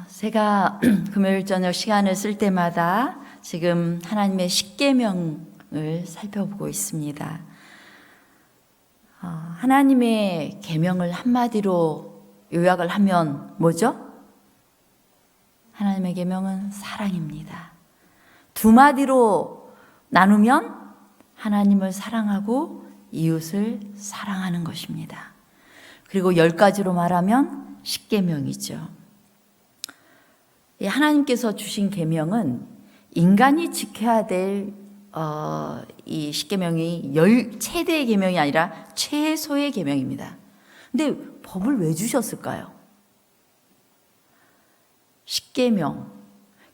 제가 금요일 저녁 시간을 쓸 때마다 지금 하나님의 십계명을 살펴보고 있습니다. 하나님의 계명을 한마디로 요약을 하면 뭐죠? 하나님의 계명은 사랑입니다. 두 마디로 나누면 하나님을 사랑하고 이웃을 사랑하는 것입니다. 그리고 10가지로 말하면 십계명이죠. 하나님께서 주신 계명은 인간이 지켜야 될 이 십계명이 최대의 계명이 아니라 최소의 계명입니다. 근데 법을 왜 주셨을까요? 십계명,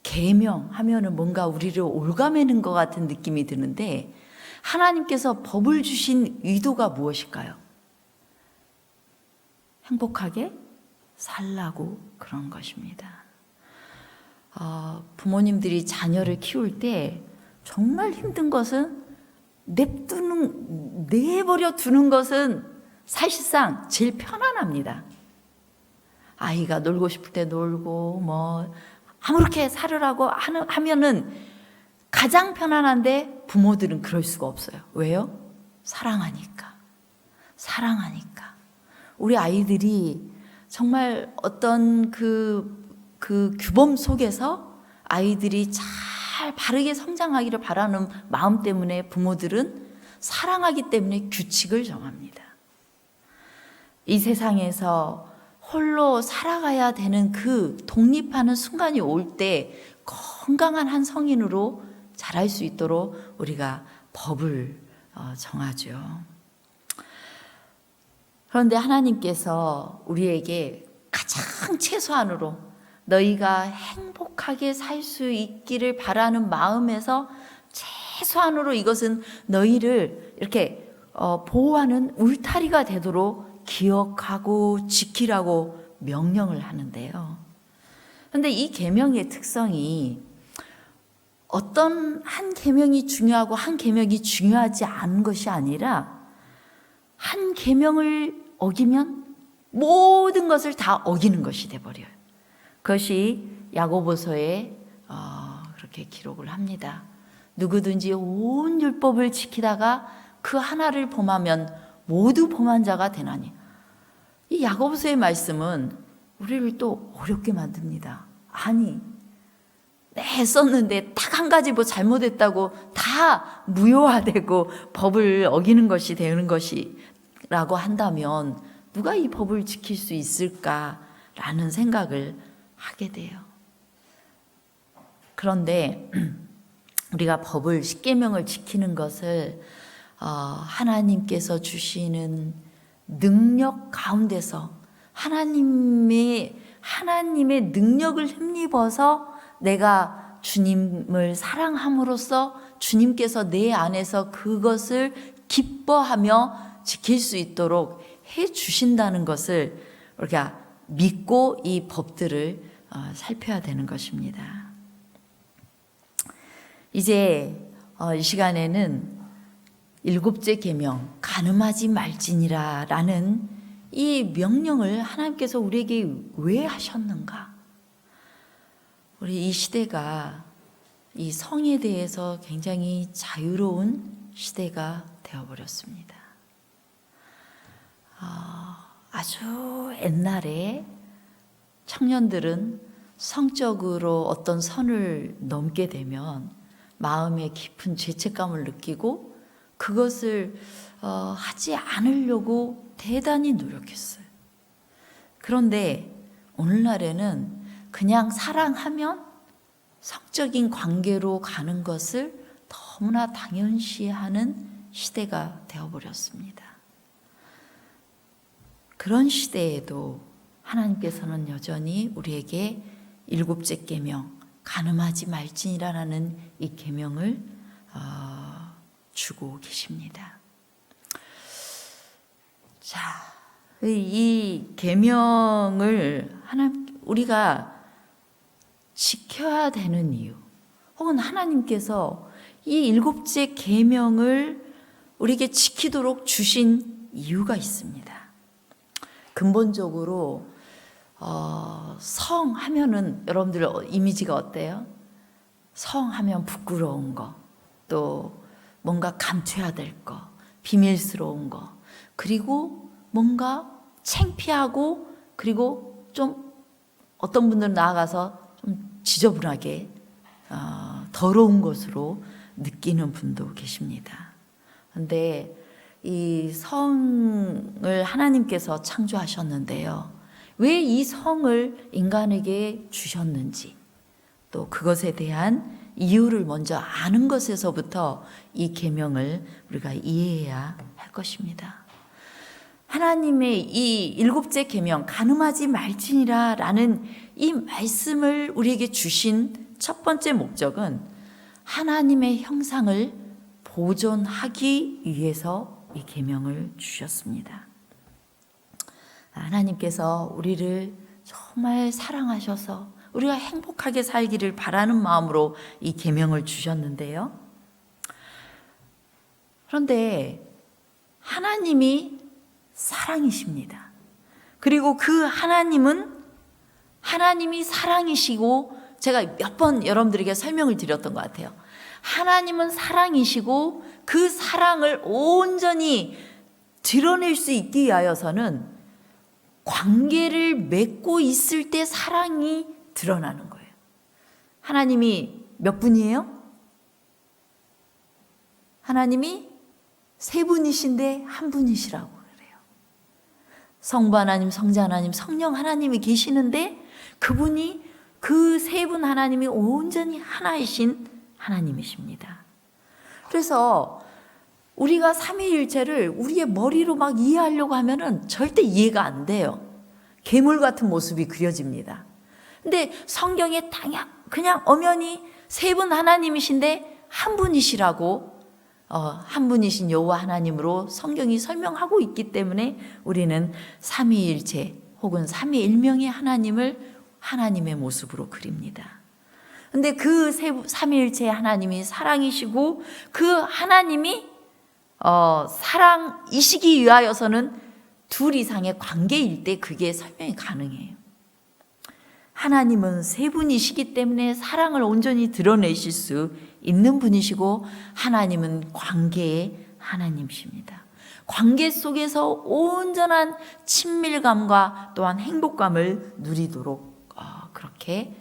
계명 하면은 뭔가 우리를 올가매는 것 같은 느낌이 드는데 하나님께서 법을 주신 의도가 무엇일까요? 행복하게 살라고 그런 것입니다. 부모님들이 자녀를 키울 때 정말 힘든 것은 내버려 두는 것은 사실상 제일 편안합니다. 아이가 놀고 싶을 때 놀고 아무렇게 살으라고 하면은 가장 편안한데 부모들은 그럴 수가 없어요. 왜요? 사랑하니까. 우리 아이들이 정말 어떤 그 규범 속에서 아이들이 잘 바르게 성장하기를 바라는 마음 때문에 부모들은 사랑하기 때문에 규칙을 정합니다. 이 세상에서 홀로 살아가야 되는 그 독립하는 순간이 올 때 건강한 한 성인으로 자랄 수 있도록 우리가 법을 정하죠. 그런데 하나님께서 우리에게 가장 최소한으로 너희가 행복하게 살 수 있기를 바라는 마음에서 최소한으로 이것은 너희를 이렇게 보호하는 울타리가 되도록 기억하고 지키라고 명령을 하는데요. 그런데 이 계명의 특성이 어떤 한 계명이 중요하고 한 계명이 중요하지 않은 것이 아니라 한 계명을 어기면 모든 것을 다 어기는 것이 돼버려요. 그것이 야고보서에 그렇게 기록을 합니다. 누구든지 온 율법을 지키다가 그 하나를 범하면 모두 범한 자가 되나니. 이 야고보서의 말씀은 우리를 또 어렵게 만듭니다. 아니, 썼는데 딱 한 가지 잘못했다고 다 무효화되고 법을 어기는 것이 되는 것이라고 한다면 누가 이 법을 지킬 수 있을까라는 생각을 하게 돼요. 그런데 우리가 법을 십계명을 지키는 것을 하나님께서 주시는 능력 가운데서 하나님의 능력을 힘입어서 내가 주님을 사랑함으로써 주님께서 내 안에서 그것을 기뻐하며 지킬 수 있도록 해 주신다는 것을 우리가 믿고 이 법들을 살펴야 되는 것입니다. 이제 이 시간에는 7째 계명 간음하지 말지니라 라는 이 명령을 하나님께서 우리에게 왜 하셨는가? 우리 이 시대가 이 성에 대해서 굉장히 자유로운 시대가 되어버렸습니다. 아주 옛날에 청년들은 성적으로 어떤 선을 넘게 되면 마음에 깊은 죄책감을 느끼고 그것을 하지 않으려고 대단히 노력했어요. 그런데 오늘날에는 그냥 사랑하면 성적인 관계로 가는 것을 너무나 당연시하는 시대가 되어버렸습니다. 그런 시대에도 하나님께서는 여전히 우리에게 7째 계명 간음하지 말지니라는 이 계명을 주고 계십니다. 자, 이 계명을 우리가 지켜야 되는 이유, 혹은 하나님께서 이 7째 계명을 우리에게 지키도록 주신 이유가 있습니다. 근본적으로 성 하면은 여러분들 이미지가 어때요? 성 하면 부끄러운 거, 또 뭔가 감춰야 될 거, 비밀스러운 거, 그리고 뭔가 창피하고, 그리고 좀 어떤 분들은 나아가서 좀 지저분하게 더러운 것으로 느끼는 분도 계십니다. 그런데 이 성을 하나님께서 창조하셨는데요, 왜 이 성을 인간에게 주셨는지, 또 그것에 대한 이유를 먼저 아는 것에서부터 이 계명을 우리가 이해해야 할 것입니다. 하나님의 이 7째 계명, 간음하지 말지니라 라는 이 말씀을 우리에게 주신 첫 번째 목적은 하나님의 형상을 보존하기 위해서 이 계명을 주셨습니다. 하나님께서 우리를 정말 사랑하셔서 우리가 행복하게 살기를 바라는 마음으로 이 계명을 주셨는데요. 그런데 하나님이 사랑이십니다. 그리고 그 하나님이 사랑이시고, 제가 몇 번 여러분들에게 설명을 드렸던 것 같아요. 하나님은 사랑이시고 그 사랑을 온전히 드러낼 수 있기 위하여서는 관계를 맺고 있을 때 사랑이 드러나는 거예요. 하나님이 몇 분이에요? 하나님이 세 분이신데 한 분이시라고 그래요. 성부 하나님, 성자 하나님, 성령 하나님이 계시는데 그분이 그 세 분 하나님이 온전히 하나이신 하나님이십니다. 그래서 우리가 삼위일체를 우리의 머리로 막 이해하려고 하면은 절대 이해가 안 돼요. 괴물 같은 모습이 그려집니다. 근데 성경에 그냥 엄연히 세 분 하나님이신데 한 분이시라고, 한 분이신 여호와 하나님으로 성경이 설명하고 있기 때문에 우리는 삼위일체 혹은 삼위일명의 하나님을 하나님의 모습으로 그립니다. 근데 그 삼위일체의 하나님이 사랑이시고 그 하나님이 사랑이시기 위하여서는 둘 이상의 관계일 때 그게 설명이 가능해요. 하나님은 세 분이시기 때문에 사랑을 온전히 드러내실 수 있는 분이시고, 하나님은 관계의 하나님이십니다. 관계 속에서 온전한 친밀감과 또한 행복감을 누리도록 그렇게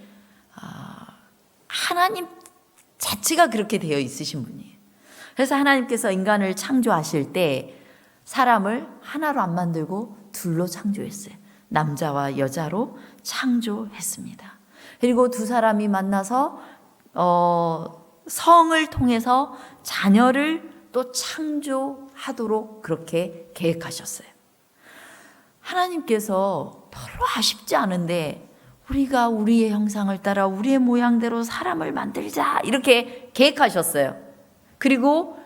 하나님 자체가 그렇게 되어 있으신 분이에요. 그래서 하나님께서 인간을 창조하실 때 사람을 하나로 안 만들고 둘로 창조했어요. 남자와 여자로 창조했습니다. 그리고 두 사람이 만나서 성을 통해서 자녀를 또 창조하도록 그렇게 계획하셨어요. 하나님께서 별로 아쉽지 않은데 우리가 우리의 형상을 따라 우리의 모양대로 사람을 만들자 이렇게 계획하셨어요. 그리고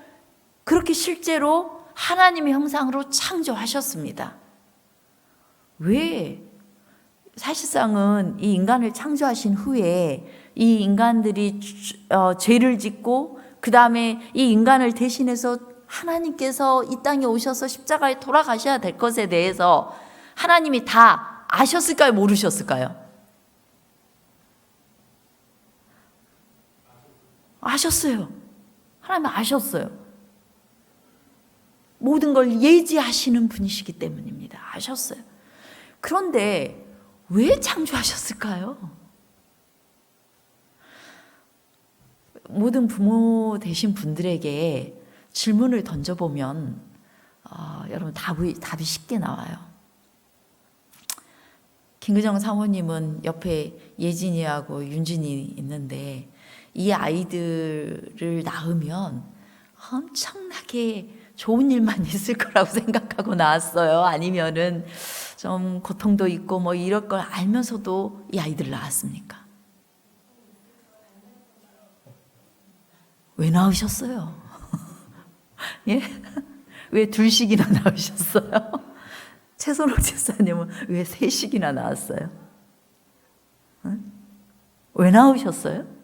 그렇게 실제로 하나님의 형상으로 창조하셨습니다. 왜? 사실상은 이 인간을 창조하신 후에 이 인간들이 죄를 짓고 그 다음에 이 인간을 대신해서 하나님께서 이 땅에 오셔서 십자가에 돌아가셔야 될 것에 대해서 하나님이 다 아셨을까요? 모르셨을까요? 아셨어요. 하나님 아셨어요. 모든 걸 예지하시는 분이시기 때문입니다. 아셨어요. 그런데 왜 창조하셨을까요? 모든 부모 되신 분들에게 질문을 던져보면 여러분 답이 쉽게 나와요. 김근정 사모님은 옆에 예진이하고 윤진이 있는데 이 아이들을 낳으면 엄청나게 좋은 일만 있을 거라고 생각하고 낳았어요. 아니면은 좀 고통도 있고 뭐 이럴 걸 알면서도 이 아이들 낳았습니까? 왜 낳으셨어요? 예? 왜 둘씩이나 낳으셨어요? 최선옥 집사님은 왜 셋씩이나 낳았어요? 응? 왜 낳으셨어요?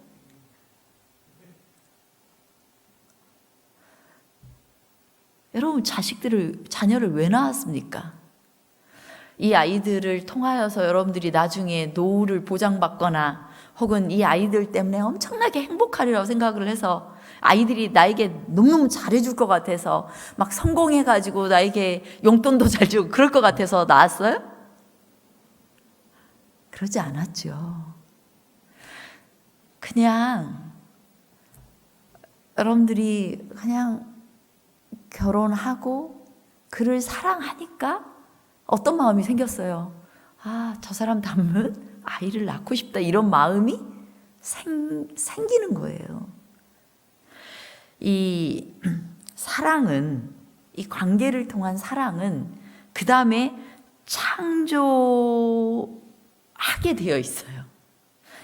여러분 자녀를 왜 낳았습니까? 이 아이들을 통하여서 여러분들이 나중에 노후를 보장받거나 혹은 이 아이들 때문에 엄청나게 행복하리라고 생각을 해서 아이들이 나에게 너무너무 잘해줄 것 같아서 막 성공해가지고 나에게 용돈도 잘 주고 그럴 것 같아서 낳았어요? 그러지 않았죠. 그냥 여러분들이 그냥 결혼하고 그를 사랑하니까 어떤 마음이 생겼어요? 아, 저 사람 닮은 아이를 낳고 싶다 이런 마음이 생기는 거예요. 이 사랑은, 이 관계를 통한 사랑은 그 다음에 창조하게 되어 있어요.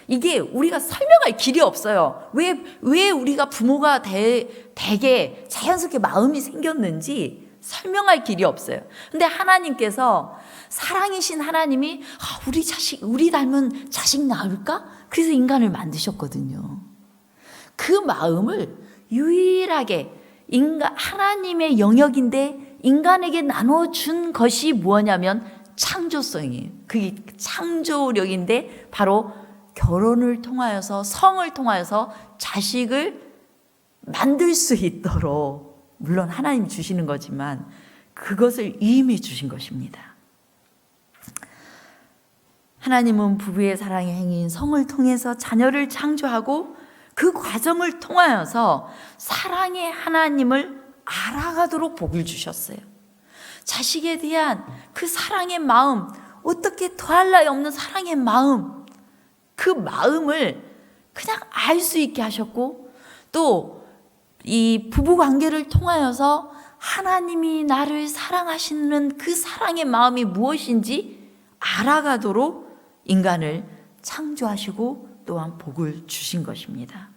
이게 우리가 설명할 길이 없어요. 왜 우리가 부모가 되게 자연스럽게 마음이 생겼는지 설명할 길이 없어요. 근데 하나님께서 사랑이신 하나님이 우리 닮은 자식 낳을까? 그래서 인간을 만드셨거든요. 그 마음을 유일하게 하나님의 영역인데 인간에게 나눠준 것이 뭐냐면 창조성이에요. 그게 창조력인데 바로 결혼을 통하여서 성을 통하여서 자식을 만들 수 있도록 물론 하나님이 주시는 거지만 그것을 위임해 주신 것입니다. 하나님은 부부의 사랑의 행위인 성을 통해서 자녀를 창조하고 그 과정을 통하여서 사랑의 하나님을 알아가도록 복을 주셨어요. 자식에 대한 그 사랑의 마음, 어떻게 더할 나위 없는 사랑의 마음, 그 마음을 그냥 알 수 있게 하셨고 또 이 부부 관계를 통하여서 하나님이 나를 사랑하시는 그 사랑의 마음이 무엇인지 알아가도록 인간을 창조하시고 또한 복을 주신 것입니다.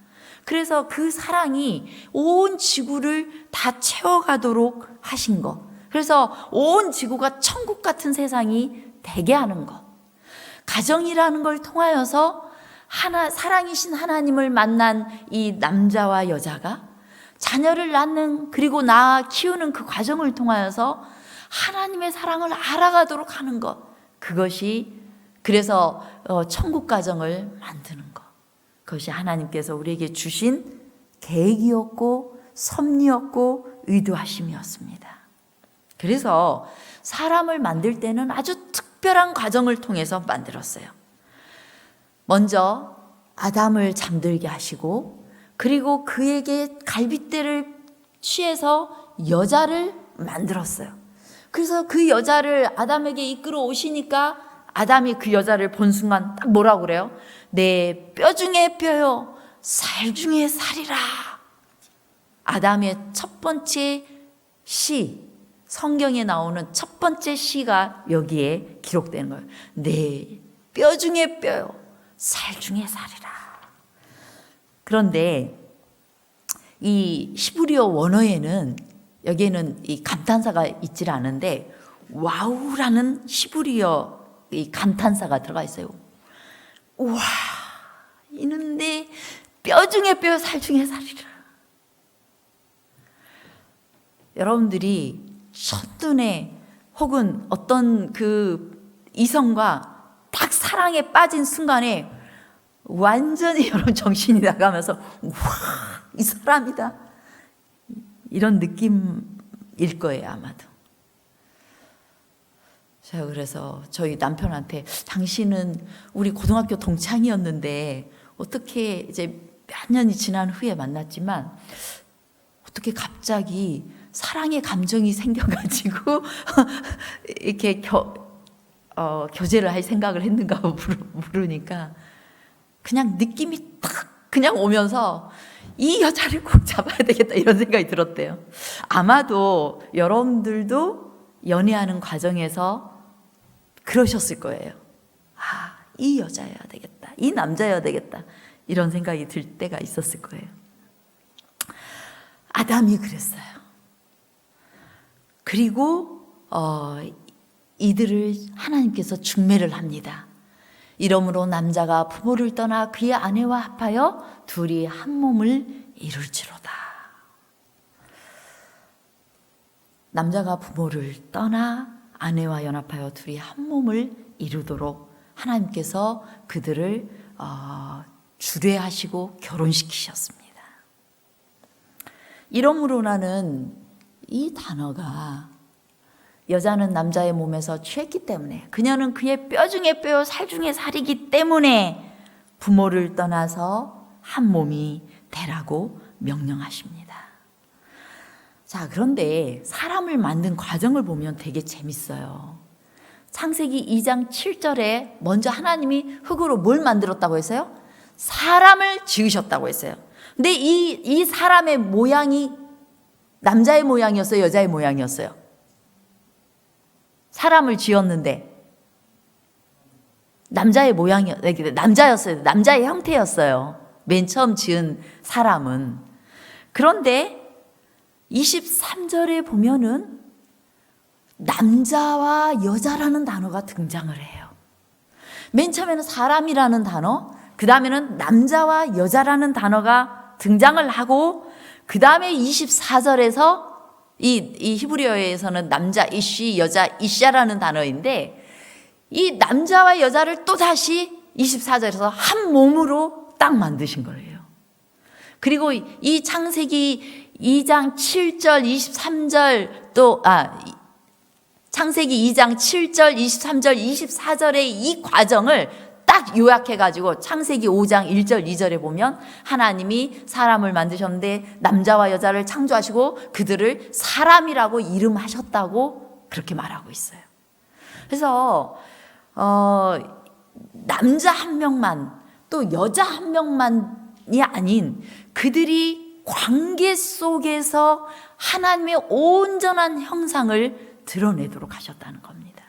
그래서 그 사랑이 온 지구를 다 채워가도록 하신 것. 그래서 온 지구가 천국 같은 세상이 되게 하는 것. 가정이라는 걸 통하여서 사랑이신 하나님을 만난 이 남자와 여자가 자녀를 낳는 그리고 낳아 키우는 그 과정을 통하여서 하나님의 사랑을 알아가도록 하는 것. 그것이 그래서 천국 가정을 만드는 것. 그것이 하나님께서 우리에게 주신 계획이었고 섭리였고 의도하심이었습니다. 그래서 사람을 만들 때는 아주 특별한 과정을 통해서 만들었어요. 먼저 아담을 잠들게 하시고 그리고 그에게 갈빗대를 취해서 여자를 만들었어요. 그래서 그 여자를 아담에게 이끌어 오시니까 아담이 그 여자를 본 순간 딱 뭐라고 그래요? 내 뼈 중에 뼈요, 살 중에 살이라. 아담의 첫 번째 시, 성경에 나오는 첫 번째 시가 여기에 기록되는 거예요. 내 뼈 중에 뼈요, 살 중에 살이라. 그런데 이 히브리어 원어에는 여기에는 이 감탄사가 있질 않은데 와우라는 히브리어 이 감탄사가 들어가 있어요. 우와, 이는 내 뼈 중에 뼈, 살 중에 살이라. 여러분들이 첫눈에 혹은 어떤 그 이성과 딱 사랑에 빠진 순간에 완전히 여러분 정신이 나가면서 우와, 이 사람이다. 이런 느낌일 거예요, 아마도. 제가 그래서 저희 남편한테 당신은 우리 고등학교 동창이었는데 어떻게 이제 몇 년이 지난 후에 만났지만 어떻게 갑자기 사랑의 감정이 생겨가지고 이렇게 교제를 할 생각을 했는가 물으니까 그냥 느낌이 딱 그냥 오면서 이 여자를 꼭 잡아야 되겠다 이런 생각이 들었대요. 아마도 여러분들도 연애하는 과정에서 그러셨을 거예요. 아, 이 여자여야 되겠다. 이 남자여야 되겠다. 이런 생각이 들 때가 있었을 거예요. 아담이 그랬어요. 그리고 이들을 하나님께서 중매를 합니다. 이러므로 남자가 부모를 떠나 그의 아내와 합하여 둘이 한 몸을 이룰지로다. 남자가 부모를 떠나 아내와 연합하여 둘이 한 몸을 이루도록 하나님께서 그들을 주례하시고 결혼시키셨습니다. 이러므로 나는 이 단어가 여자는 남자의 몸에서 취했기 때문에, 그녀는 그의 뼈 중에 뼈요 살 중에 살이기 때문에 부모를 떠나서 한 몸이 되라고 명령하십니다. 자, 그런데 사람을 만든 과정을 보면 되게 재밌어요. 창세기 2장 7절에 먼저 하나님이 흙으로 뭘 만들었다고 했어요? 사람을 지으셨다고 했어요. 근데 이 사람의 모양이 남자의 모양이었어요? 여자의 모양이었어요? 사람을 지었는데 남자의 남자였어요. 남자의 형태였어요. 맨 처음 지은 사람은. 그런데 23절에 보면은 남자와 여자라는 단어가 등장을 해요. 맨 처음에는 사람이라는 단어, 그 다음에는 남자와 여자라는 단어가 등장을 하고, 그 다음에 24절에서 이 히브리어에서는 남자 이쉬, 여자 이샤라는 단어인데, 이 남자와 여자를 또 다시 24절에서 한 몸으로 딱 만드신 거예요. 그리고 이 창세기 2장 7절, 23절 창세기 2장 7절, 23절, 24절의 이 과정을 딱 요약해가지고 창세기 5장 1절, 2절에 보면 하나님이 사람을 만드셨는데 남자와 여자를 창조하시고 그들을 사람이라고 이름하셨다고 그렇게 말하고 있어요. 그래서 남자 한 명만 또 여자 한 명만이 아닌 그들이 관계 속에서 하나님의 온전한 형상을 드러내도록 하셨다는 겁니다.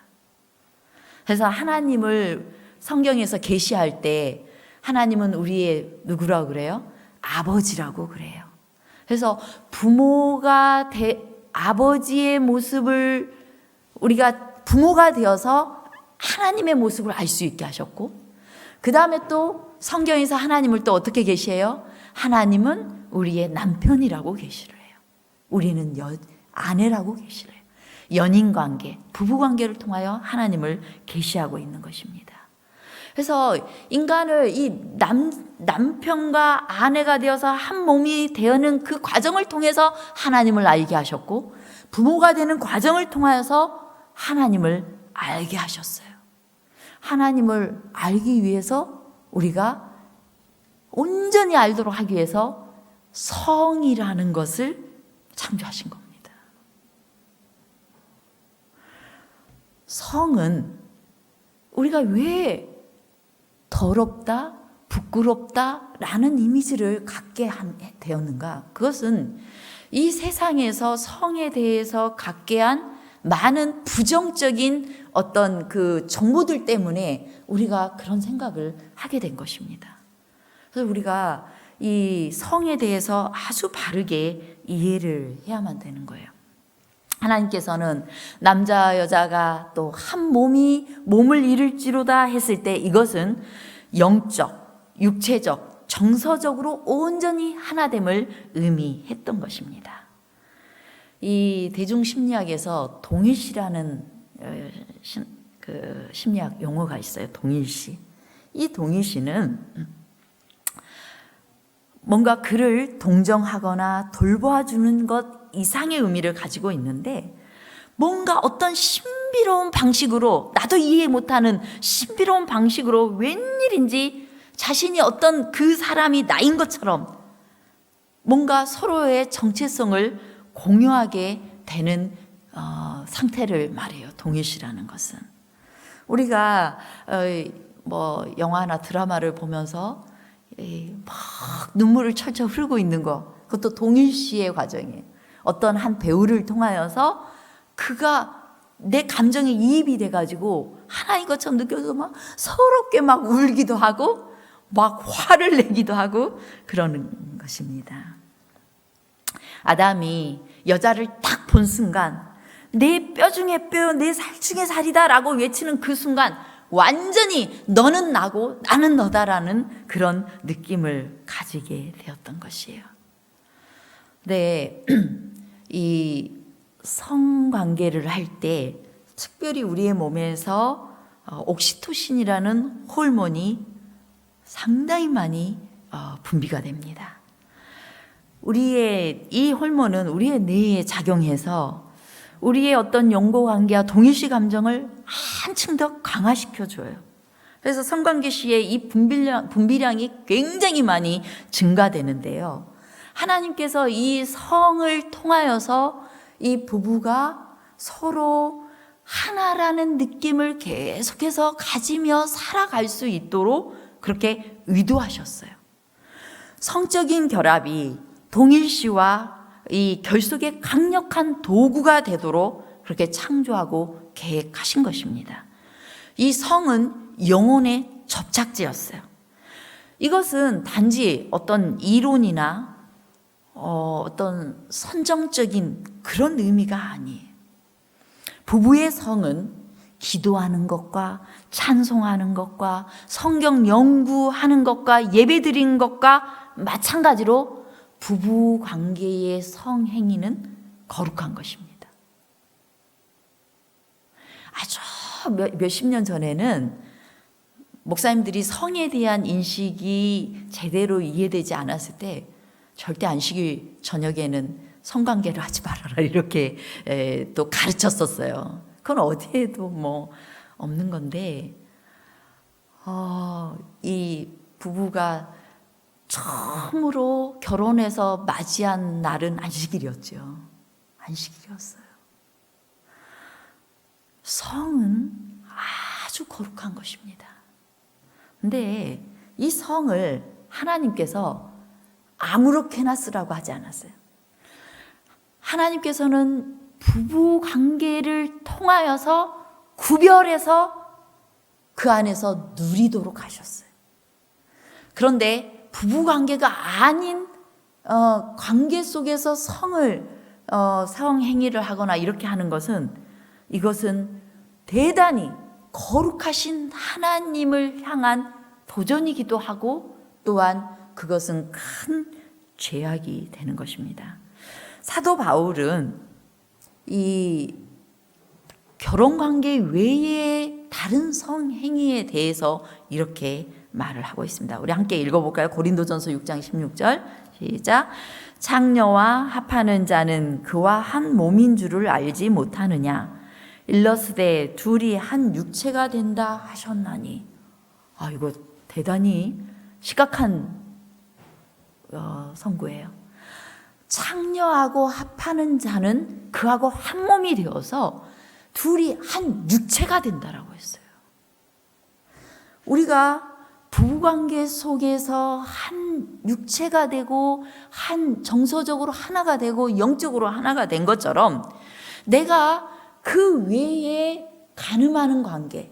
그래서 하나님을 성경에서 계시할 때 하나님은 우리의 누구라고 그래요? 아버지라고 그래요. 그래서 아버지의 모습을 우리가 부모가 되어서 하나님의 모습을 알 수 있게 하셨고, 그 다음에 또 성경에서 하나님을 또 어떻게 계시해요? 하나님은 우리의 남편이라고 계시를 해요. 우리는 아내라고 계시를 해요. 연인관계, 부부관계를 통하여 하나님을 계시하고 있는 것입니다. 그래서 인간을 이 남편과 아내가 되어서 한 몸이 되는 그 과정을 통해서 하나님을 알게 하셨고, 부모가 되는 과정을 통하여서 하나님을 알게 하셨어요. 하나님을 알기 위해서 우리가 온전히 알도록 하기 위해서 성이라는 것을 창조하신 겁니다. 성은 우리가 왜 더럽다, 부끄럽다 라는 이미지를 갖게 되었는가? 그것은 이 세상에서 성에 대해서 갖게 한 많은 부정적인 어떤 그 정보들 때문에 우리가 그런 생각을 하게 된 것입니다. 그래서 우리가 이 성에 대해서 아주 바르게 이해를 해야만 되는 거예요. 하나님께서는 남자 여자가 또 한 몸을 이룰지로다 했을 때 이것은 영적, 육체적, 정서적으로 온전히 하나됨을 의미했던 것입니다. 이 대중심리학에서 동일시라는 그 심리학 용어가 있어요. 동일시. 이 동일시는 뭔가 그를 동정하거나 돌보아주는 것 이상의 의미를 가지고 있는데, 뭔가 어떤 신비로운 방식으로, 나도 이해 못하는 신비로운 방식으로 웬일인지 자신이 어떤 그 사람이 나인 것처럼 뭔가 서로의 정체성을 공유하게 되는 상태를 말해요. 동일시라는 것은. 우리가 영화나 드라마를 보면서 막 눈물을 철철 흐르고 있는 거, 그것도 동일시의 과정이에요. 어떤 한 배우를 통하여서 그가 내 감정에 이입이 돼가지고 하나인 것처럼 느껴서 막 서럽게 막 울기도 하고 막 화를 내기도 하고 그러는 것입니다. 아담이 여자를 딱 본 순간 내 뼈 중에 뼈, 내 살 중에 살이다 라고 외치는 그 순간 완전히 너는 나고 나는 너다라는 그런 느낌을 가지게 되었던 것이에요. 네, 이 성관계를 할 때 특별히 우리의 몸에서 옥시토신이라는 호르몬이 상당히 많이 분비가 됩니다. 우리의 이 호르몬은 우리의 뇌에 작용해서 우리의 어떤 연고관계와 동일시 감정을 한층 더 강화시켜줘요. 그래서 성관계 시에 이 분비량이 굉장히 많이 증가되는데요. 하나님께서 이 성을 통하여서 이 부부가 서로 하나라는 느낌을 계속해서 가지며 살아갈 수 있도록 그렇게 의도하셨어요. 성적인 결합이 동일시와 이 결속의 강력한 도구가 되도록 그렇게 창조하고 계획하신 것입니다. 이 성은 영혼의 접착제였어요. 이것은 단지 어떤 이론이나 어떤 선정적인 그런 의미가 아니에요. 부부의 성은 기도하는 것과 찬송하는 것과 성경 연구하는 것과 예배드리는 것과 마찬가지로 부부 관계의 성행위는 거룩한 것입니다. 아주 몇십 년 전에는 목사님들이 성에 대한 인식이 제대로 이해되지 않았을 때 절대 안식일 저녁에는 성관계를 하지 말아라 이렇게 또 가르쳤었어요. 그건 어디에도 뭐 없는 건데 이 부부가 처음으로 결혼해서 맞이한 날은 안식일이었죠. 안식일이었어요. 성은 아주 거룩한 것입니다. 근데 이 성을 하나님께서 아무렇게나 쓰라고 하지 않았어요. 하나님께서는 부부 관계를 통하여서 구별해서 그 안에서 누리도록 하셨어요. 그런데 부부 관계가 아닌 관계 속에서 성행위를 하거나 이렇게 하는 것은 이것은 대단히 거룩하신 하나님을 향한 도전이기도 하고 또한 그것은 큰 죄악이 되는 것입니다. 사도 바울은 이 결혼관계 외에 다른 성행위에 대해서 이렇게 말을 하고 있습니다. 우리 함께 읽어볼까요? 고린도전서 6장 16절 시작. 창녀와 합하는 자는 그와 한 몸인 줄을 알지 못하느냐. 일러스되 둘이 한 육체가 된다 하셨나니. 이거 대단히 심각한 선고예요. 창녀하고 합하는 자는 그하고 한 몸이 되어서 둘이 한 육체가 된다라고 했어요. 우리가 부부관계 속에서 한 육체가 되고 한 정서적으로 하나가 되고 영적으로 하나가 된 것처럼 내가 그 외에 가늠하는 관계,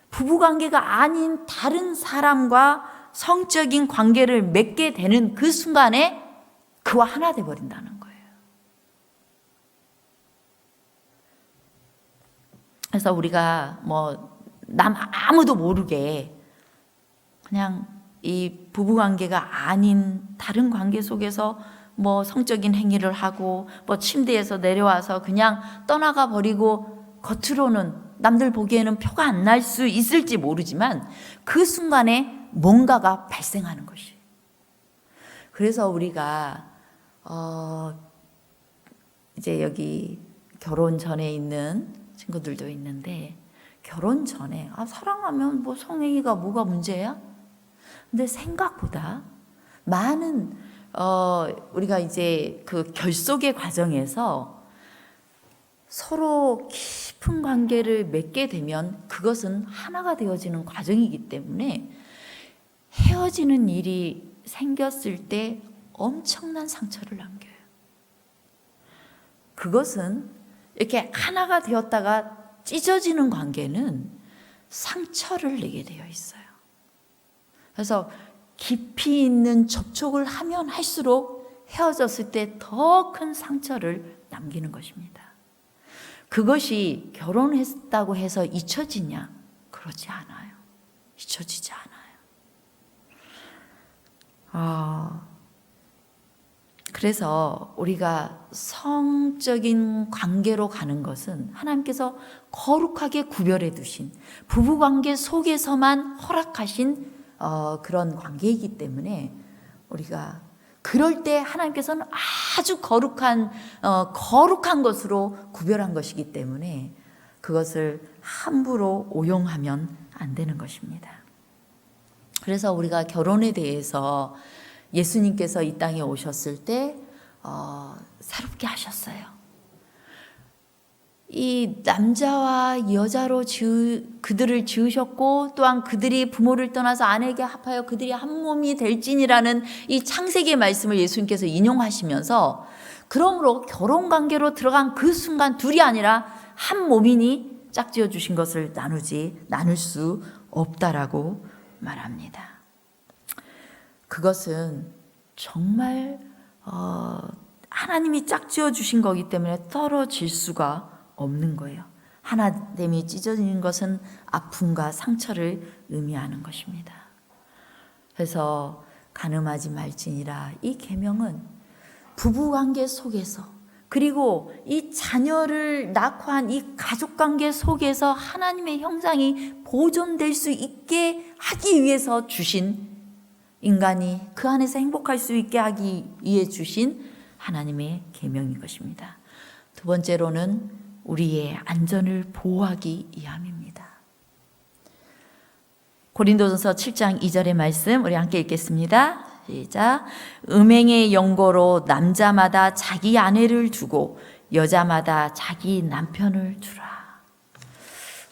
부부관계가 아닌 다른 사람과 성적인 관계를 맺게 되는 그 순간에 그와 하나 되어버린다는 거예요. 그래서 우리가 남 아무도 모르게 그냥 이 부부관계가 아닌 다른 관계 속에서 성적인 행위를 하고 침대에서 내려와서 그냥 떠나가 버리고 겉으로는 남들 보기에는 표가 안 날 수 있을지 모르지만 그 순간에 뭔가가 발생하는 것이에요. 그래서 우리가 이제 여기 결혼 전에 있는 친구들도 있는데 결혼 전에 사랑하면 성행위가 뭐가 문제야? 근데 생각보다 많은 우리가 이제 그 결속의 과정에서 서로 깊은 관계를 맺게 되면 그것은 하나가 되어지는 과정이기 때문에 헤어지는 일이 생겼을 때 엄청난 상처를 남겨요. 그것은 이렇게 하나가 되었다가 찢어지는 관계는 상처를 내게 되어 있어요. 그래서 깊이 있는 접촉을 하면 할수록 헤어졌을 때 더 큰 상처를 남기는 것입니다. 그것이 결혼했다고 해서 잊혀지냐? 그렇지 않아요. 잊혀지지 않아요. 그래서 우리가 성적인 관계로 가는 것은 하나님께서 거룩하게 구별해 두신 부부관계 속에서만 허락하신 그런 관계이기 때문에 우리가 그럴 때 하나님께서는 아주 거룩한 것으로 구별한 것이기 때문에 그것을 함부로 오용하면 안 되는 것입니다. 그래서 우리가 결혼에 대해서 예수님께서 이 땅에 오셨을 때 새롭게 하셨어요. 이 남자와 여자로 그들을 지으셨고 또한 그들이 부모를 떠나서 아내에게 합하여 그들이 한 몸이 될지니라는 이 창세기의 말씀을 예수님께서 인용하시면서 그러므로 결혼관계로 들어간 그 순간 둘이 아니라 한 몸이니 짝지어 주신 것을 나눌 수 없다라고 말합니다. 그것은 정말 하나님이 짝지어 주신 거기 때문에 떨어질 수가 없는 거예요. 하나됨이 찢어지는 것은 아픔과 상처를 의미하는 것입니다. 그래서 간음하지 말지니라 이 계명은 부부관계 속에서 그리고 이 자녀를 낳고 한 이 가족관계 속에서 하나님의 형상이 보존될 수 있게 하기 위해서 주신 인간이 그 안에서 행복할 수 있게 하기 위해 주신 하나님의 계명인 것입니다. 두 번째로는 우리의 안전을 보호하기 위함입니다. 고린도전서 7장 2절의 말씀 우리 함께 읽겠습니다. 시작. 음행의 연고로 남자마다 자기 아내를 두고 여자마다 자기 남편을 두라.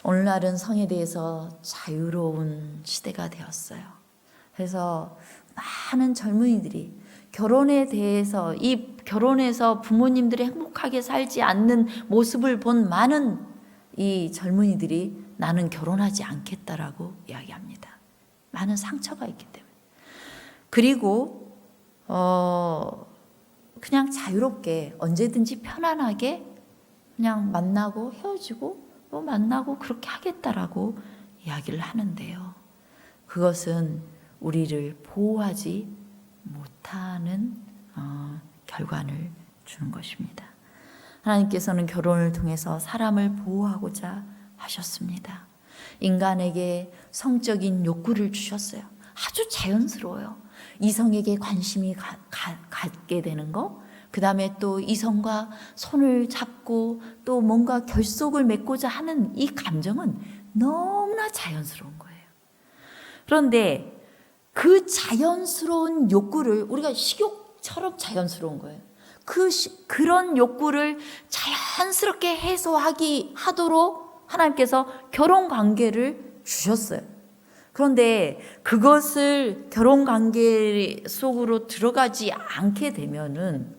오늘날은 성에 대해서 자유로운 시대가 되었어요. 그래서 많은 젊은이들이 결혼에 대해서 이 결혼해서 부모님들이 행복하게 살지 않는 모습을 본 많은 이 젊은이들이 나는 결혼하지 않겠다라고 이야기합니다. 많은 상처가 있기 때문에. 그리고 그냥 자유롭게 언제든지 편안하게 그냥 만나고 헤어지고 또 만나고 그렇게 하겠다라고 이야기를 하는데요. 그것은 우리를 보호하지 못하는 결과를 주는 것입니다. 하나님께서는 결혼을 통해서 사람을 보호하고자 하셨습니다. 인간에게 성적인 욕구를 주셨어요. 아주 자연스러워요. 이성에게 관심이 갖게 되는 거, 그 다음에 또 이성과 손을 잡고 또 뭔가 결속을 맺고자 하는 이 감정은 너무나 자연스러운 거예요. 그런데 그 자연스러운 욕구를 우리가 식욕처럼 자연스러운 거예요. 그런 욕구를 자연스럽게 하도록 하나님께서 결혼 관계를 주셨어요. 그런데 그것을 결혼 관계 속으로 들어가지 않게 되면은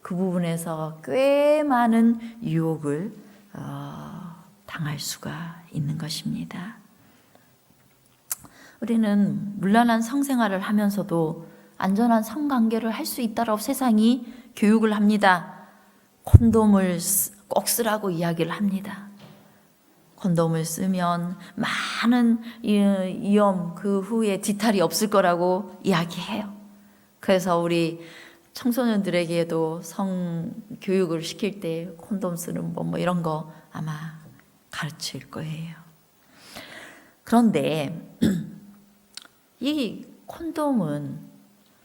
그 부분에서 꽤 많은 유혹을 당할 수가 있는 것입니다. 우리는 문란한 성생활을 하면서도 안전한 성관계를 할 수 있다라고 세상이 교육을 합니다. 콘돔을 꼭 쓰라고 이야기를 합니다. 콘돔을 쓰면 많은 위험 그 후에 뒤탈이 없을 거라고 이야기해요. 그래서 우리 청소년들에게도 성교육을 시킬 때 콘돔 쓰는 뭐 이런 거 아마 가르칠 거예요. 그런데 이 콘돔은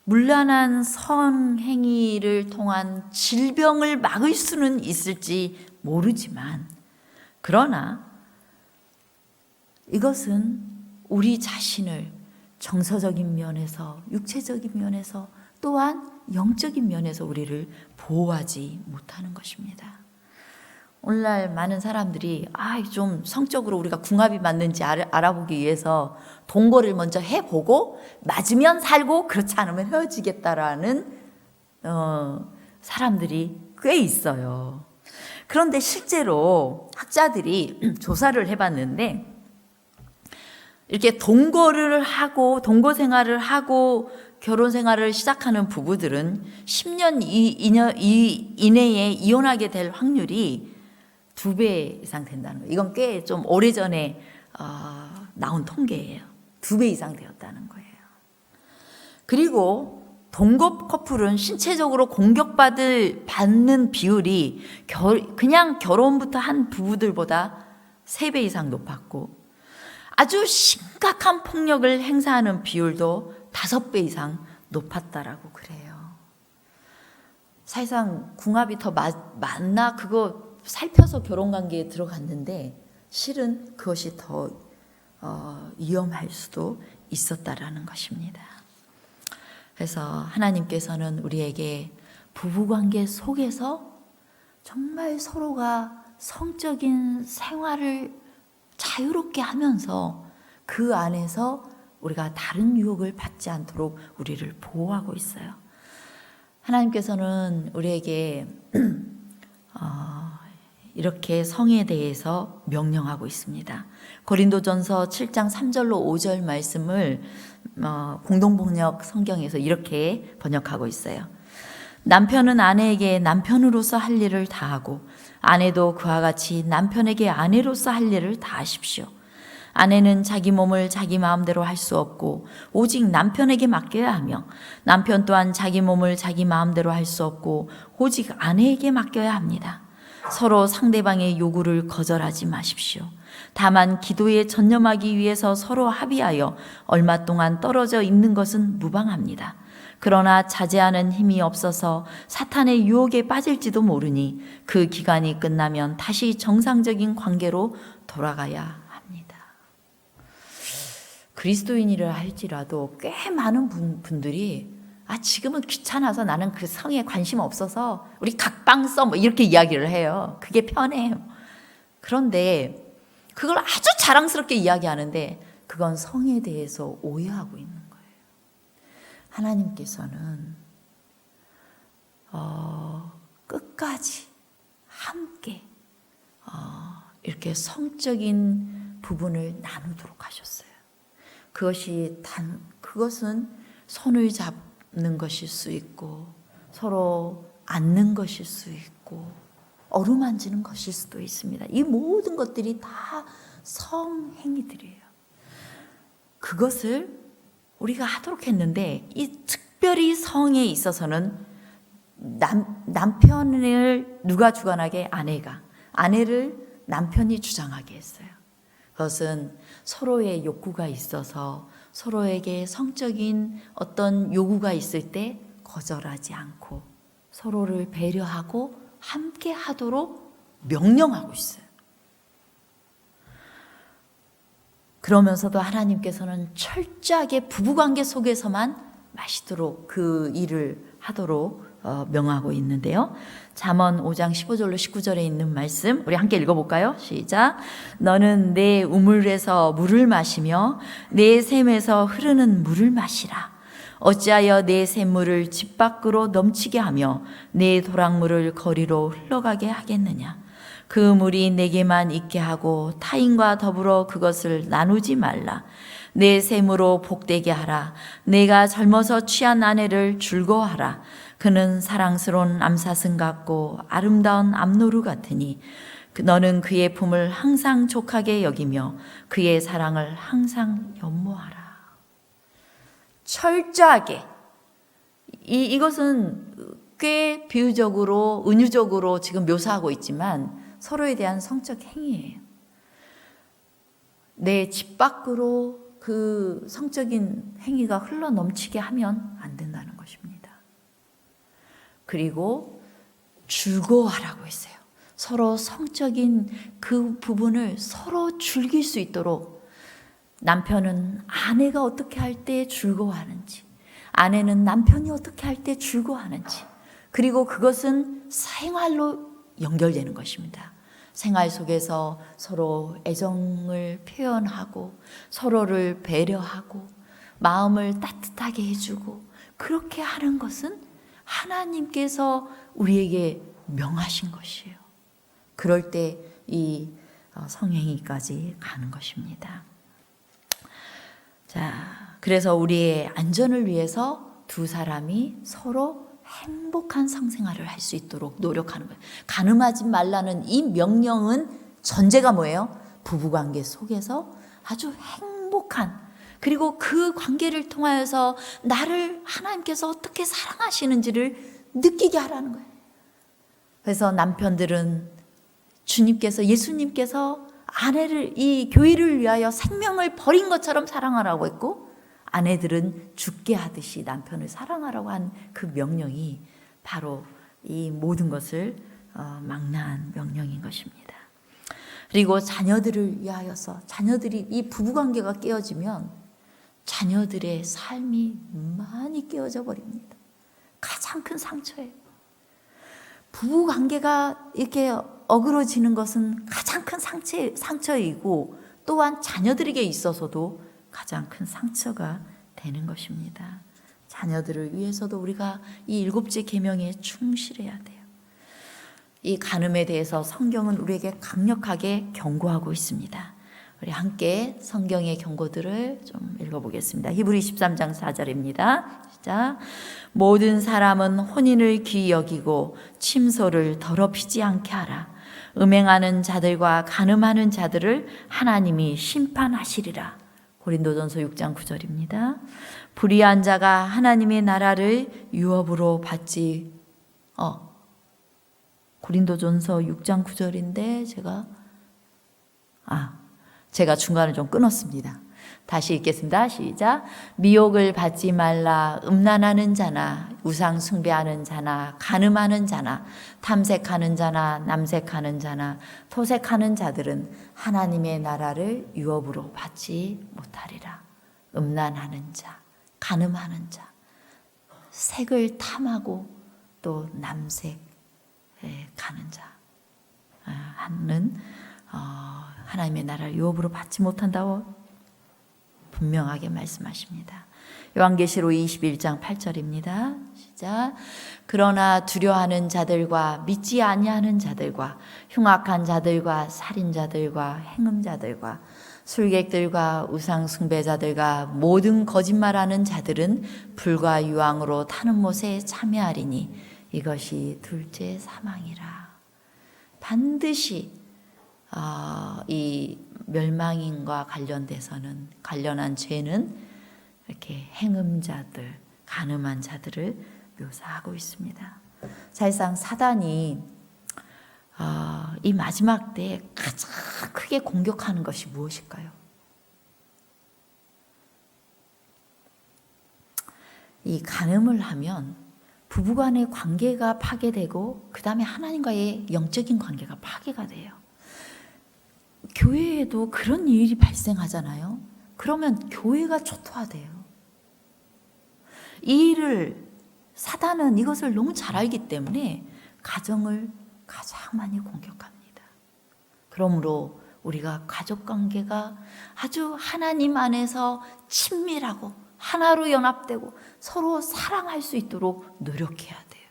문란한 성행위를 통한 질병을 막을 수는 있을지 모르지만 그러나 이것은 우리 자신을 정서적인 면에서 육체적인 면에서 또한 영적인 면에서 우리를 보호하지 못하는 것입니다. 오늘날 많은 사람들이 좀 성적으로 우리가 궁합이 맞는지 알아보기 위해서 동거를 먼저 해보고 맞으면 살고 그렇지 않으면 헤어지겠다라는 사람들이 꽤 있어요. 그런데 실제로 학자들이 조사를 해봤는데 이렇게 동거를 하고 동거 생활을 하고 결혼 생활을 시작하는 부부들은 10년 이내에 이혼하게 될 확률이 2배 이상 된다는 거예요. 이건 꽤 좀 오래전에 나온 통계예요. 2배 이상 되었다는 거예요. 그리고 동거 커플은 신체적으로 받는 비율이 그냥 결혼부터 한 부부들보다 3배 이상 높았고, 아주 심각한 폭력을 행사하는 비율도 5배 이상 높았다라고 그래요. 사실상 궁합이 더 맞나 그거 살펴서 결혼관계에 들어갔는데 실은 그것이 더 위험할 수도 있었다라는 것입니다. 그래서 하나님께서는 우리에게 부부관계 속에서 정말 서로가 성적인 생활을 자유롭게 하면서 그 안에서 우리가 다른 유혹을 받지 않도록 우리를 보호하고 있어요. 하나님께서는 우리에게 이렇게 성에 대해서 명령하고 있습니다. 고린도전서 7장 3절로 5절 말씀을 공동번역 성경에서 이렇게 번역하고 있어요. 남편은 아내에게 남편으로서 할 일을 다하고 아내도 그와 같이 남편에게 아내로서 할 일을 다하십시오. 아내는 자기 몸을 자기 마음대로 할 수 없고 오직 남편에게 맡겨야 하며 남편 또한 자기 몸을 자기 마음대로 할 수 없고 오직 아내에게 맡겨야 합니다. 서로 상대방의 요구를 거절하지 마십시오. 다만 기도에 전념하기 위해서 서로 합의하여 얼마 동안 떨어져 있는 것은 무방합니다. 그러나 자제하는 힘이 없어서 사탄의 유혹에 빠질지도 모르니 그 기간이 끝나면 다시 정상적인 관계로 돌아가야 합니다. 그리스도인이라 할지라도 꽤 많은 분들이 지금은 귀찮아서 나는 그 성에 관심 없어서 우리 각방 써 이렇게 이야기를 해요. 그게 편해요. 그런데 그걸 아주 자랑스럽게 이야기하는데 그건 성에 대해서 오해하고 있는 거예요. 하나님께서는 끝까지 함께 이렇게 성적인 부분을 나누도록 하셨어요. 그것은 손을 잡는 것일 수 있고 서로 안는 것일 수 있고 어루만지는 것일 수도 있습니다. 이 모든 것들이 다 성행위들이에요. 그것을 우리가 하도록 했는데 이 특별히 성에 있어서는 남편을 누가 주관하게? 아내를 남편이 주장하게 했어요. 그것은 서로의 욕구가 있어서 서로에게 성적인 어떤 요구가 있을 때 거절하지 않고 서로를 배려하고 함께 하도록 명령하고 있어요. 그러면서도 하나님께서는 철저하게 부부관계 속에서만 마시도록 그 일을 하도록 명하고 있는데요. 잠언 5장 15절로 19절에 있는 말씀 우리 함께 읽어볼까요? 시작. 너는 내 우물에서 물을 마시며 내 샘에서 흐르는 물을 마시라. 어찌하여 내 샘물을 집 밖으로 넘치게 하며 내 도랑물을 거리로 흘러가게 하겠느냐. 그 물이 내게만 있게 하고 타인과 더불어 그것을 나누지 말라. 내 샘으로 복되게 하라. 내가 젊어서 취한 아내를 즐거워하라. 그는 사랑스러운 암사슴 같고 아름다운 암노루 같으니 너는 그의 품을 항상 족하게 여기며 그의 사랑을 항상 연모하라. 철저하게 이것은 꽤 비유적으로 은유적으로 지금 묘사하고 있지만 서로에 대한 성적 행위예요. 내 집 밖으로 그 성적인 행위가 흘러 넘치게 하면 안 된다는 것입니다. 그리고 즐거워하라고 했어요. 서로 성적인 그 부분을 서로 즐길 수 있도록 남편은 아내가 어떻게 할 때 즐거워하는지, 아내는 남편이 어떻게 할 때 즐거워하는지, 그리고 그것은 생활로 연결되는 것입니다. 생활 속에서 서로 애정을 표현하고 서로를 배려하고 마음을 따뜻하게 해주고 그렇게 하는 것은 하나님께서 우리에게 명하신 것이에요. 그럴 때 이 성행위까지 가는 것입니다. 자, 그래서 우리의 안전을 위해서 두 사람이 서로 행복한 성생활을 할 수 있도록 노력하는 거예요. 간음하지 말라는 이 명령은 전제가 뭐예요? 부부관계 속에서 아주 행복한 그리고 그 관계를 통하여서 나를 하나님께서 어떻게 사랑하시는지를 느끼게 하라는 거예요. 그래서 남편들은 예수님께서 아내를, 이 교회를 위하여 생명을 버린 것처럼 사랑하라고 했고, 아내들은 죽게 하듯이 남편을 사랑하라고 한 그 명령이 바로 이 모든 것을 망라한 명령인 것입니다. 그리고 자녀들을 위하여서, 자녀들이, 이 부부관계가 깨어지면 자녀들의 삶이 많이 깨어져 버립니다. 가장 큰 상처예요. 부부관계가 이렇게 어그러지는 것은 가장 큰 상처이고, 또한 자녀들에게 있어서도 가장 큰 상처가 되는 것입니다. 자녀들을 위해서도 우리가 이 7째 계명에 충실해야 돼요. 이 간음에 대해서 성경은 우리에게 강력하게 경고하고 있습니다. 우리 함께 성경의 경고들을 좀 읽어보겠습니다. 히브리 13장 4절입니다. 시작. 모든 사람은 혼인을 귀히 여기고 침소를 더럽히지 않게 하라. 음행하는 자들과 간음하는 자들을 하나님이 심판하시리라. 고린도전서 6장 9절입니다. 불의한 자가 하나님의 나라를 유업으로 받지. 고린도전서 6장 9절인데 제가 중간에 좀 끊었습니다. 다시 읽겠습니다. 시작. 미혹을 받지 말라. 음란하는 자나 우상 숭배하는 자나 간음하는 자나 탐색하는 자나 남색하는 자나 토색하는 자들은 하나님의 나라를 유업으로 받지 못하리라. 음란하는 자, 간음하는 자, 색을 탐하고 또 남색 가는 자 하는 하나님의 나라를 유업으로 받지 못한다고 분명하게 말씀하십니다. 요한계시록 21장 8절입니다. 시작. 그러나 두려워하는 자들과 믿지 아니하는 자들과 흉악한 자들과 살인자들과 행음자들과 술객들과 우상 숭배자들과 모든 거짓말하는 자들은 불과 유황으로 타는 못에 참여하리니 이것이 둘째 사망이라. 반드시 이 멸망인과 관련한 죄는 이렇게 행음자들, 간음한 자들을 묘사하고 있습니다. 사실상 사단이 이 마지막 때에 가장 크게 공격하는 것이 무엇일까요? 이 간음을 하면 부부간의 관계가 파괴되고 그 다음에 하나님과의 영적인 관계가 파괴가 돼요. 교회에도 그런 일이 발생하잖아요. 그러면 교회가 초토화돼요. 이 일을 사단은 이것을 너무 잘 알기 때문에 가정을 가장 많이 공격합니다. 그러므로 우리가 가족관계가 아주 하나님 안에서 친밀하고 하나로 연합되고 서로 사랑할 수 있도록 노력해야 돼요.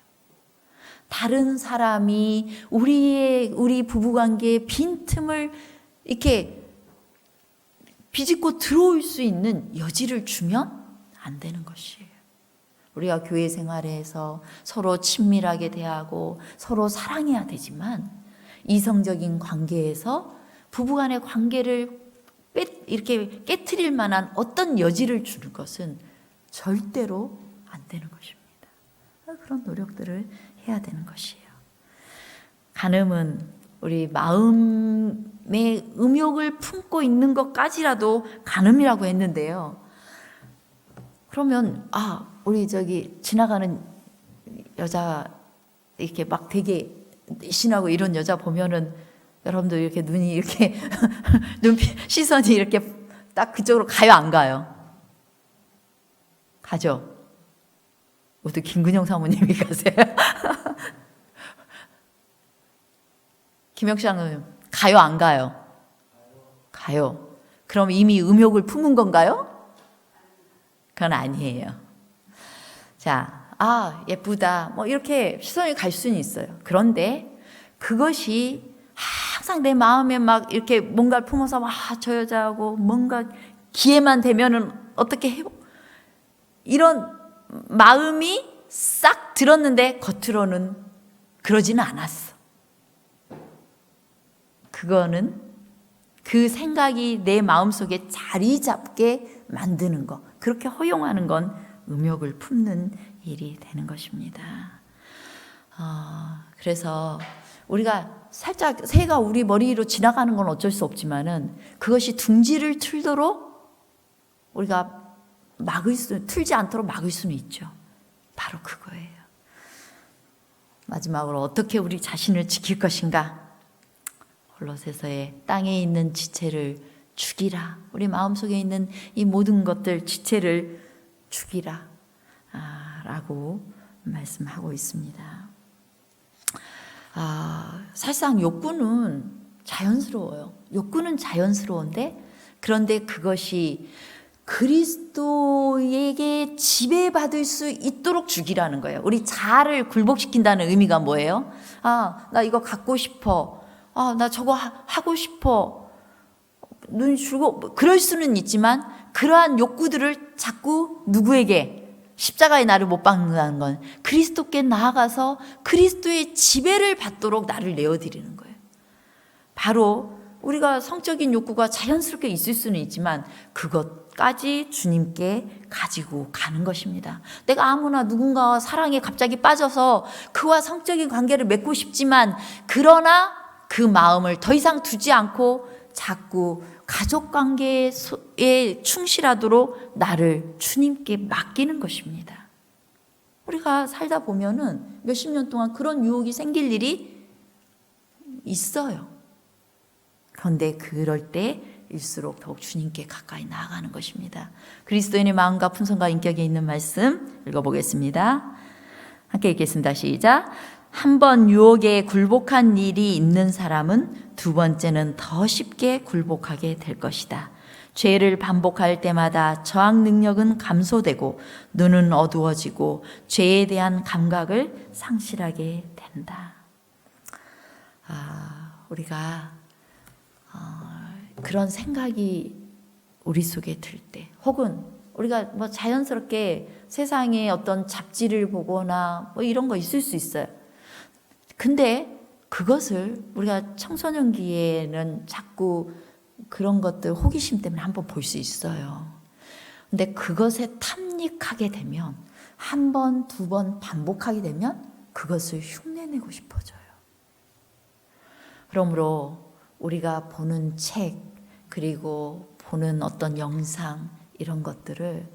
다른 사람이 우리 부부관계의 빈틈을 이렇게 비집고 들어올 수 있는 여지를 주면 안 되는 것이에요. 우리가 교회 생활에서 서로 친밀하게 대하고 서로 사랑해야 되지만 이성적인 관계에서 부부간의 관계를 이렇게 깨트릴 만한 어떤 여지를 주는 것은 절대로 안 되는 것입니다. 그런 노력들을 해야 되는 것이에요. 간음은 우리 마음의 음욕을 품고 있는 것까지라도 간음이라고 했는데요. 그러면 우리 지나가는 여자 이렇게 막 되게 신하고 이런 여자 보면은 여러분들 이렇게 눈이 이렇게 시선이 이렇게 딱 그쪽으로 가요, 안 가요? 가죠? 모두 김근영 사모님이 가세요? 김혁장은 가요, 안 가요? 가요. 그럼 이미 음욕을 품은 건가요? 그건 아니에요. 자, 예쁘다. 뭐 이렇게 시선이 갈 수는 있어요. 그런데 그것이 항상 내 마음에 막 이렇게 뭔가를 품어서 저 여자하고 뭔가 기회만 되면은 어떻게 해요? 이런 마음이 싹 들었는데 겉으로는 그러지는 않았어. 그거는 그 생각이 내 마음속에 자리 잡게 만드는 것, 그렇게 허용하는 건 음욕을 품는 일이 되는 것입니다. 그래서 우리가 살짝 새가 우리 머리 위로 지나가는 건 어쩔 수 없지만은 그것이 둥지를 틀도록 우리가 틀지 않도록 막을 수는 있죠. 바로 그거예요. 마지막으로 어떻게 우리 자신을 지킬 것인가? 골로새서의 땅에 있는 지체를 죽이라. 우리 마음속에 있는 이 모든 것들 지체를 죽이라 라고 말씀하고 있습니다. 사실상 욕구는 자연스러워요. 욕구는 자연스러운데 그런데 그것이 그리스도에게 지배받을 수 있도록 죽이라는 거예요. 우리 자아를 굴복시킨다는 의미가 뭐예요? 나 이거 갖고 싶어. 나 저거 하고 싶어. 눈 줄고 그럴 수는 있지만 그러한 욕구들을 자꾸 누구에게 십자가에 나를 못 박는다는 건 그리스도께 나아가서 그리스도의 지배를 받도록 나를 내어드리는 거예요. 바로 우리가 성적인 욕구가 자연스럽게 있을 수는 있지만 그것까지 주님께 가지고 가는 것입니다. 내가 아무나 누군가와 사랑에 갑자기 빠져서 그와 성적인 관계를 맺고 싶지만 그러나 그 마음을 더 이상 두지 않고 자꾸 가족 관계에 충실하도록 나를 주님께 맡기는 것입니다. 우리가 살다 보면은 몇십 년 동안 그런 유혹이 생길 일이 있어요. 그런데 그럴 때일수록 더욱 주님께 가까이 나아가는 것입니다. 그리스도인의 마음과 품성과 인격에 있는 말씀 읽어보겠습니다. 함께 읽겠습니다. 시작. 한 번 유혹에 굴복한 일이 있는 사람은 두 번째는 더 쉽게 굴복하게 될 것이다. 죄를 반복할 때마다 저항 능력은 감소되고 눈은 어두워지고 죄에 대한 감각을 상실하게 된다. 우리가 그런 생각이 우리 속에 들 때, 혹은 우리가 자연스럽게 세상에 어떤 잡지를 보거나 이런 거 있을 수 있어요. 근데 그것을 우리가 청소년기에는 자꾸 그런 것들 호기심 때문에 한번 볼 수 있어요. 근데 그것에 탐닉하게 되면 한 번, 두 번 반복하게 되면 그것을 흉내내고 싶어져요. 그러므로 우리가 보는 책, 그리고 보는 어떤 영상 이런 것들을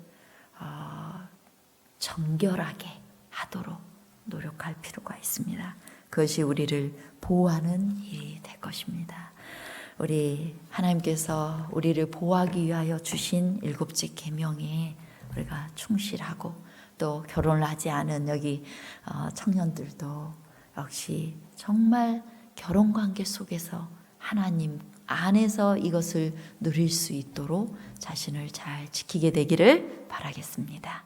정결하게 하도록 노력할 필요가 있습니다. 그것이 우리를 보호하는 일이 될 것입니다. 우리 하나님께서 우리를 보호하기 위하여 주신 7째 계명에 우리가 충실하고 또 결혼을 하지 않은 여기 청년들도 역시 정말 결혼관계 속에서 하나님 안에서 이것을 누릴 수 있도록 자신을 잘 지키게 되기를 바라겠습니다.